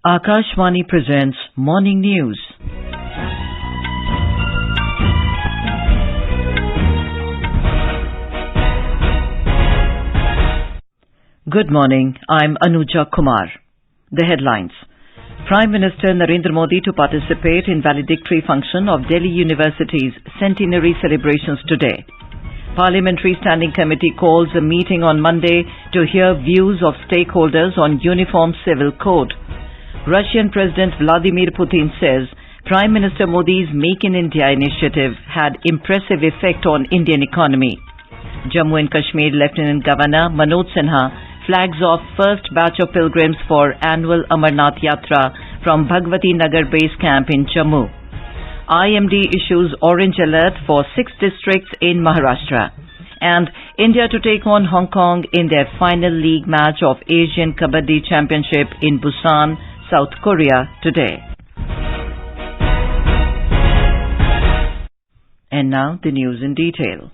Akashvani presents Morning News. Good morning, I'm Anuja Kumar. The headlines. Prime Minister Narendra Modi to participate in valedictory function of Delhi University's centenary celebrations today. Parliamentary Standing Committee calls a meeting on Monday to hear views of stakeholders on Uniform Civil Code. Russian President Vladimir Putin says Prime Minister Modi's Make in India initiative had impressive effect on Indian economy. Jammu and Kashmir Lieutenant Governor Manoj Sinha flags off first batch of pilgrims for annual Amarnath Yatra from Bhagwati Nagar base camp in Jammu. IMD issues orange alert for 6 districts in Maharashtra. And India to take on Hong Kong in their final league match of Asian Kabaddi Championship in Busan, South Korea today. And now the news in detail.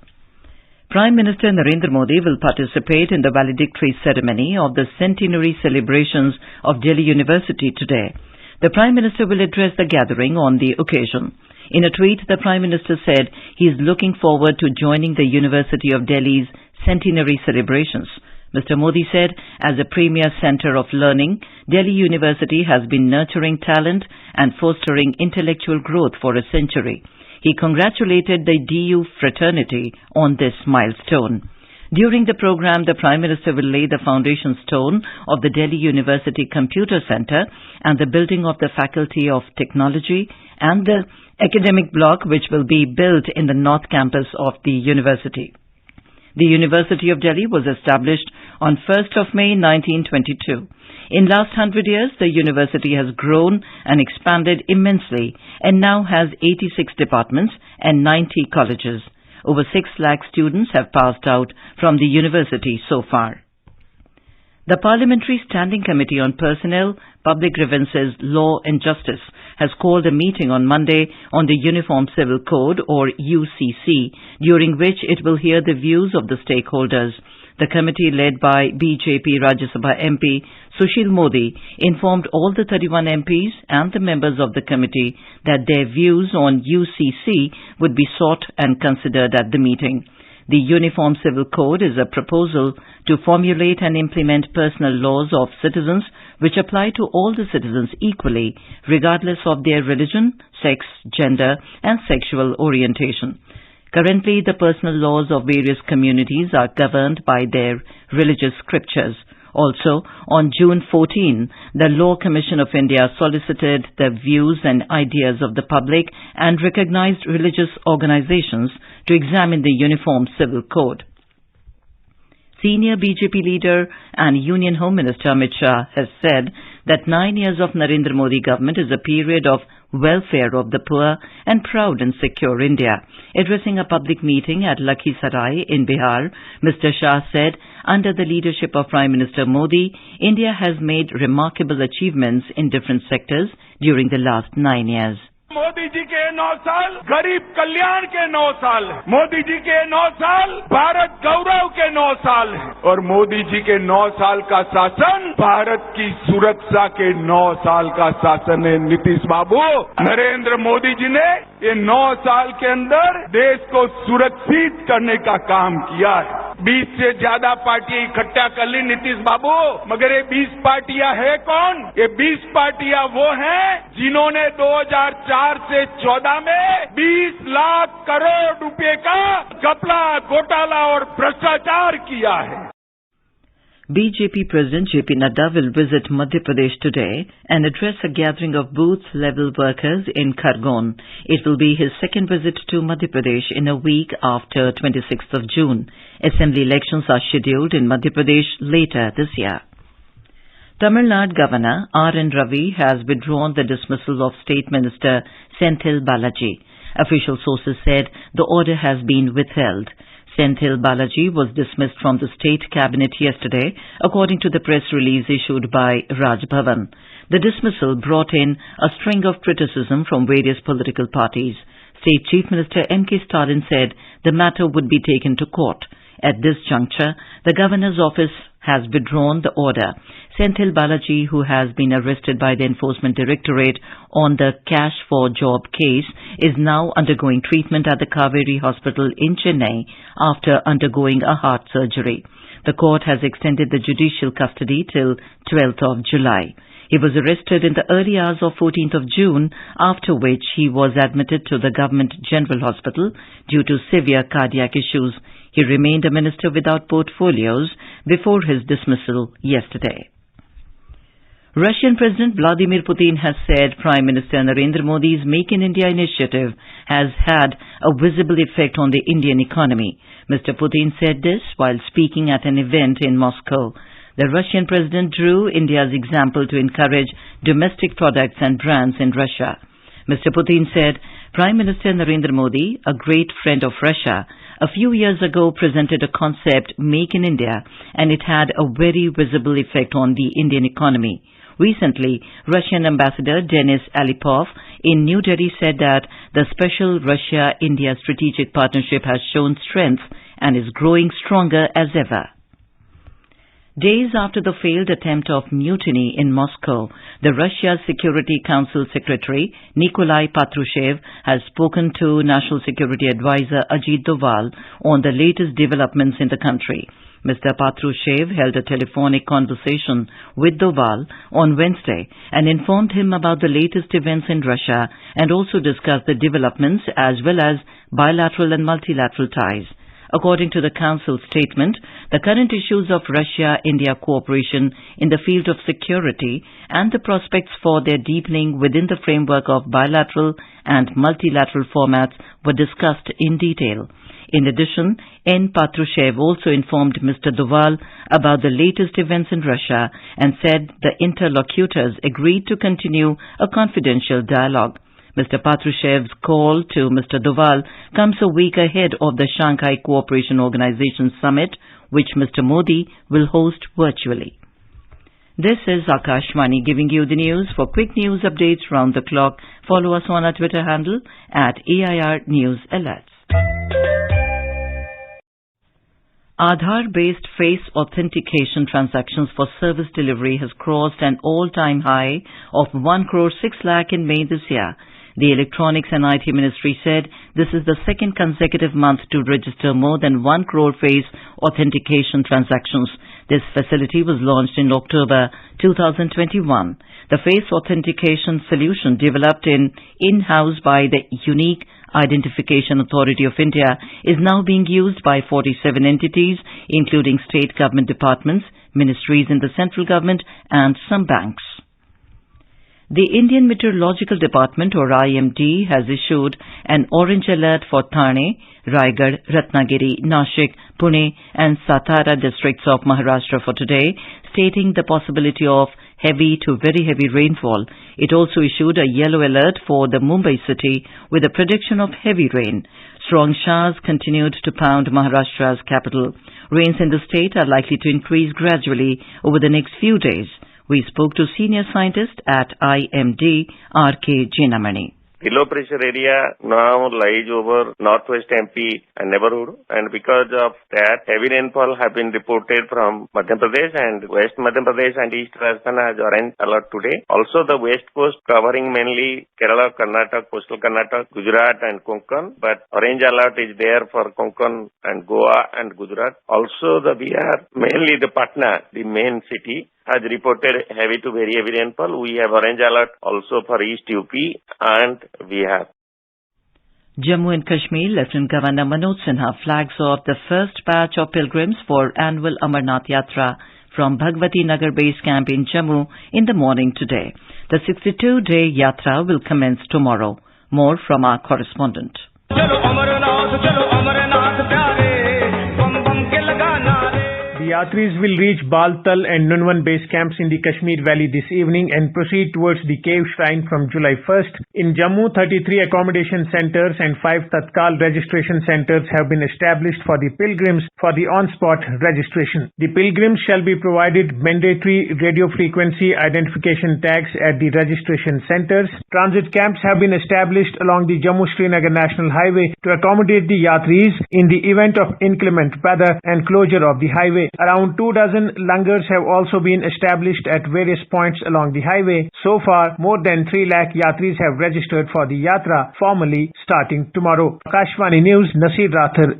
Prime Minister Narendra Modi will participate in the valedictory ceremony of the centenary celebrations of Delhi University today. The Prime Minister will address the gathering on the occasion. In a tweet, the Prime Minister said he is looking forward to joining the University of Delhi's centenary celebrations. Mr. Modi said, as a premier centre of learning, Delhi University has been nurturing talent and fostering intellectual growth for a century. He congratulated the DU fraternity on this milestone. During the program, the Prime Minister will lay the foundation stone of the Delhi University Computer Centre and the building of the Faculty of Technology and the academic block which will be built in the North Campus of the university. The University of Delhi was established on 1st of May 1922. In last 100 years, the university has grown and expanded immensely and now has 86 departments and 90 colleges. Over 6 lakh students have passed out from the university so far. The Parliamentary Standing Committee on Personnel, Public Grievances, Law and Justice has called a meeting on Monday on the Uniform Civil Code or UCC, during which it will hear the views of the stakeholders. The committee, led by BJP Rajya Sabha MP Sushil Modi, informed all the 31 MPs and the members of the committee that their views on UCC would be sought and considered at the meeting. The Uniform Civil Code is a proposal to formulate and implement personal laws of citizens which apply to all the citizens equally, regardless of their religion, sex, gender, and sexual orientation. Currently, the personal laws of various communities are governed by their religious scriptures. Also, on June 14, the Law Commission of India solicited the views and ideas of the public and recognized religious organizations to examine the Uniform Civil Code. Senior BJP leader and Union Home Minister Amit Shah has said that 9 years of Narendra Modi government is a period of welfare of the poor and proud and secure India. Addressing a public meeting at Lakhisarai in Bihar, Mr. Shah said, under the leadership of Prime Minister Modi, India has made remarkable achievements in different sectors during the last 9 years. Modi ji के 9 साल गरीब कल्याण के 9 साल, मोदी जी के 9 साल भारत गौरव के 9 साल और मोदी जी के 9 साल का शासन भारत की सुरक्षा के 9 साल का शासन है। नीतीश बाबू, नरेंद्र मोदी जी ने ये 9 साल के अंदर देश को सुरक्षित करने का काम किया है। 20 से ज्यादा पार्टियां इकट्ठा कर ली नीतीश बाबू, मगर ये 20 पार्टियां है कौन? ये 20 पार्टियां वो हैं जिन्होंने 2004 से 14 में 20 लाख करोड़ रुपए का घपला, घोटाला और भ्रष्टाचार किया है। BJP President J.P. Nadda will visit Madhya Pradesh today and address a gathering of booth-level workers in Khargone. It will be his second visit to Madhya Pradesh in a week after 26th of June. Assembly elections are scheduled in Madhya Pradesh later this year. Tamil Nadu Governor R.N. Ravi has withdrawn the dismissal of State Minister Senthil Balaji. Official sources said the order has been withheld. Senthil Balaji was dismissed from the state cabinet yesterday, according to the press release issued by Raj Bhavan. The dismissal brought in a string of criticism from various political parties. State Chief Minister M.K. Stalin said the matter would be taken to court. At this juncture, the Governor's office has withdrawn the order. Senthil Balaji, who has been arrested by the Enforcement Directorate on the Cash for Job case, is now undergoing treatment at the Kaveri Hospital in Chennai after undergoing a heart surgery. The court has extended the judicial custody till 12th of July. He was arrested in the early hours of 14th of June, after which he was admitted to the Government General Hospital due to severe cardiac issues. He remained a minister without portfolios before his dismissal yesterday. Russian President Vladimir Putin has said Prime Minister Narendra Modi's Make in India initiative has had a visible effect on the Indian economy. Mr. Putin said this while speaking at an event in Moscow. The Russian president drew India's example to encourage domestic products and brands in Russia. Mr. Putin said Prime Minister Narendra Modi, a great friend of Russia, a few years ago presented a concept, Make in India, and it had a very visible effect on the Indian economy. Recently, Russian Ambassador Denis Alipov in New Delhi said that the special Russia-India strategic partnership has shown strength and is growing stronger as ever. Days after the failed attempt of mutiny in Moscow, the Russia Security Council Secretary Nikolai Patrushev has spoken to National Security Advisor Ajit Doval on the latest developments in the country. Mr. Patrushev held a telephonic conversation with Doval on Wednesday and informed him about the latest events in Russia and also discussed the developments as well as bilateral and multilateral ties. According to the Council statement, the current issues of Russia-India cooperation in the field of security and the prospects for their deepening within the framework of bilateral and multilateral formats were discussed in detail. In addition, N. Patrushev also informed Mr. Doval about the latest events in Russia and said the interlocutors agreed to continue a confidential dialogue. Mr. Patrushev's call to Mr. Doval comes a week ahead of the Shanghai Cooperation Organization Summit, which Mr. Modi will host virtually. This is Akashvani giving you the news. For quick news updates round the clock, follow us on our Twitter handle at AIR News Alerts. Aadhaar-based face authentication transactions for service delivery has crossed an all-time high of 1 crore 6 lakh in May this year. The Electronics and IT Ministry said this is the second consecutive month to register more than 1 crore face authentication transactions. This facility was launched in October 2021. The face authentication solution, developed in-house by the Unique Identification Authority of India, is now being used by 47 entities, including state government departments, ministries in the central government, and some banks. The Indian Meteorological Department, or IMD, has issued an orange alert for Thane, Raigad, Ratnagiri, Nashik, Pune and Satara districts of Maharashtra for today, stating the possibility of heavy to very heavy rainfall. It also issued a yellow alert for the Mumbai city with a prediction of heavy rain. Strong showers continued to pound Maharashtra's capital. Rains in the state are likely to increase gradually over the next few days. We spoke to senior scientist at IMD, R.K. Jinamani. The low pressure area now lies over northwest MP and neighborhood, and because of that, heavy rainfall have been reported from Madhya Pradesh and West Madhya Pradesh and East Rajasthan has orange alert today. Also, the west coast covering mainly Kerala, Karnataka, coastal Karnataka, Gujarat and Konkan, but orange alert is there for Konkan and Goa and Gujarat. Also, the Bihar, mainly the Patna, the main city, has reported heavy to very heavy rainfall. We have orange alert also for East UP and Bihar. Jammu and Kashmir Lieutenant Governor Manoj Sinha flags off the first batch of pilgrims for annual Amarnath Yatra from Bhagwati Nagar base camp in Jammu in the morning today. The 62-day Yatra will commence tomorrow. More from our correspondent. The The Yatris will reach Baltal and Nunwan base camps in the Kashmir Valley this evening and proceed towards the cave shrine from July 1st. In Jammu, 33 accommodation centers and 5 Tatkal registration centers have been established for the pilgrims for the on-spot registration. The pilgrims shall be provided mandatory radio frequency identification tags at the registration centers. Transit camps have been established along the Jammu-Srinagar National Highway to accommodate the Yatris in the event of inclement weather and closure of the highway. Around 24 langars have also been established at various points along the highway. So far, more than 3 lakh Yatris have registered for the Yatra, formally starting tomorrow. Akashvani News, Nasir Rathar.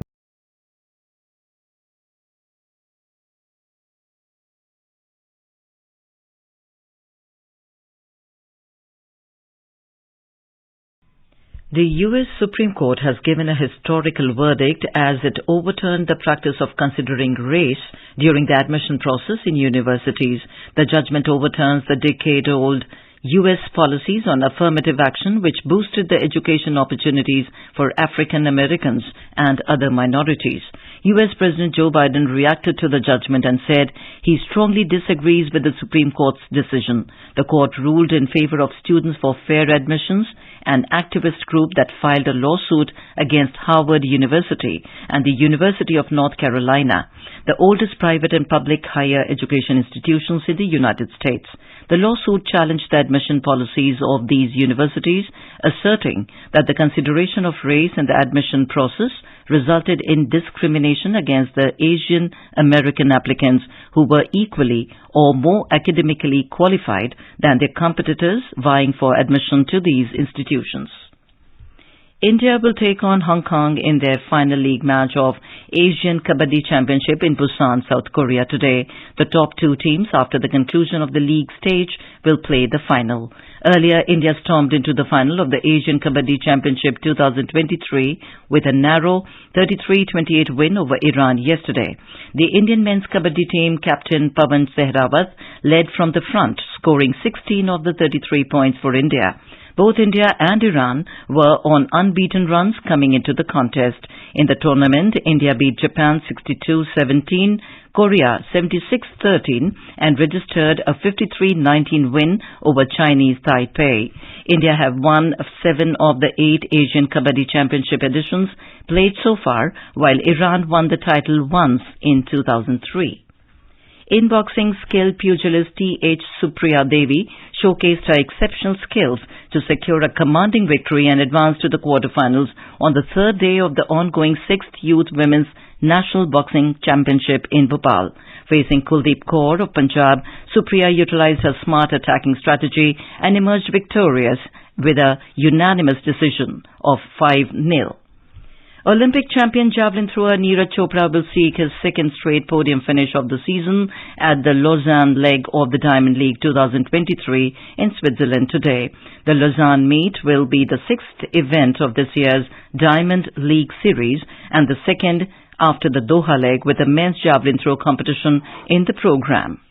The U.S. Supreme Court has given a historical verdict as it overturned the practice of considering race during the admission process in universities. The judgment overturns the decade-old U.S. policies on affirmative action which boosted the education opportunities for African Americans and other minorities. U.S. President Joe Biden reacted to the judgment and said he strongly disagrees with the Supreme Court's decision. The court ruled in favor of Students for Fair Admissions, an activist group that filed a lawsuit against Harvard University and the University of North Carolina, the oldest private and public higher education institutions in the United States. The lawsuit challenged the admission policies of these universities, asserting that the consideration of race in the admission process resulted in discrimination against the Asian American applicants who were equally or more academically qualified than their competitors vying for admission to these institutions. India will take on Hong Kong in their final league match of Asian Kabaddi Championship in Busan, South Korea today. The top 2 teams after the conclusion of the league stage will play the final. Earlier, India stormed into the final of the Asian Kabaddi Championship 2023 with a narrow 33-28 win over Iran yesterday. The Indian men's Kabaddi team captain Pawan Sehrawat led from the front, scoring 16 of the 33 points for India. Both India and Iran were on unbeaten runs coming into the contest. In the tournament, India beat Japan 62-17, Korea 76-13 and registered a 53-19 win over Chinese Taipei. India have won 7 of the 8 Asian Kabaddi Championship editions played so far, while Iran won the title once in 2003. In boxing, skilled pugilist T.H. Supriya Devi showcased her exceptional skills to secure a commanding victory and advance to the quarterfinals on the 3rd day of the ongoing 6th Youth Women's National Boxing Championship in Bhopal. Facing Kuldeep Kaur of Punjab, Supriya utilized her smart attacking strategy and emerged victorious with a unanimous decision of 5-0. Olympic champion javelin thrower Neeraj Chopra will seek his 2nd straight podium finish of the season at the Lausanne leg of the Diamond League 2023 in Switzerland today. The Lausanne meet will be the 6th event of this year's Diamond League series and the 2nd after the Doha leg with a men's javelin throw competition in the program.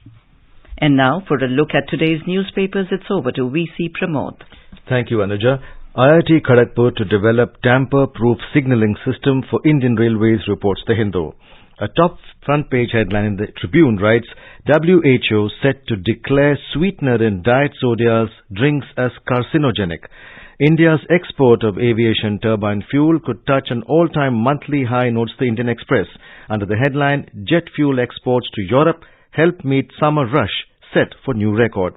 And now for a look at today's newspapers, it's over to VC Pramod. Thank you, Anuja. IIT Kharagpur to develop tamper-proof signalling system for Indian Railways, reports The Hindu. A top front page headline in the Tribune writes, WHO set to declare sweetener in diet sodias drinks as carcinogenic. India's export of aviation turbine fuel could touch an all-time monthly high, notes the Indian Express. Under the headline, jet fuel exports to Europe help meet summer rush, set for new record.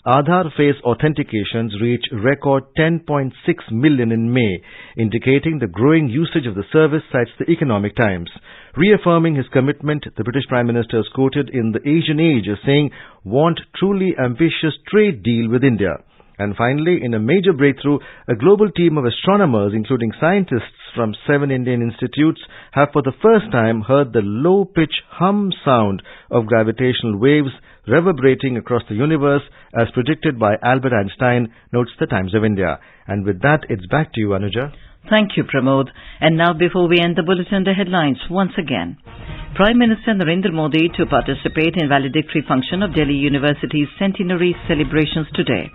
Aadhaar face authentications reach record 10.6 million in May, indicating the growing usage of the service, cites the Economic Times. Reaffirming his commitment, the British Prime Minister is quoted in the Asian Age as saying, want truly ambitious trade deal with India. And finally, in a major breakthrough, a global team of astronomers, including scientists from 7 Indian institutes, have for the first time heard the low-pitch hum sound of gravitational waves reverberating across the universe as predicted by Albert Einstein, notes the Times of India. And with that, it's back to you, Anuja. Thank you, Pramod. And now, before we end the bulletin, the headlines once again. Prime Minister Narendra Modi to participate in valedictory function of Delhi University's centenary celebrations today.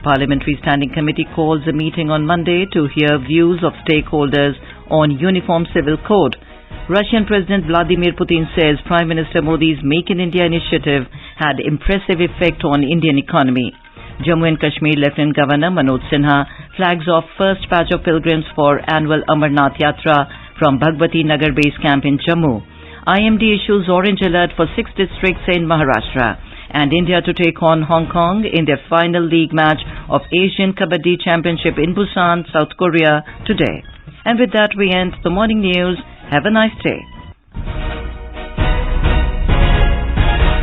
Parliamentary Standing Committee calls a meeting on Monday to hear views of stakeholders on Uniform Civil Code. Russian President Vladimir Putin says Prime Minister Modi's Make in India initiative had impressive effect on Indian economy. Jammu and Kashmir Lieutenant Governor Manoj Sinha flags off first batch of pilgrims for annual Amarnath Yatra from Bhagwati Nagar base camp in Jammu. IMD issues orange alert for 6 districts in Maharashtra. And India to take on Hong Kong in their final league match of Asian Kabaddi Championship in Busan, South Korea today. And with that we end the morning news. Have a nice day.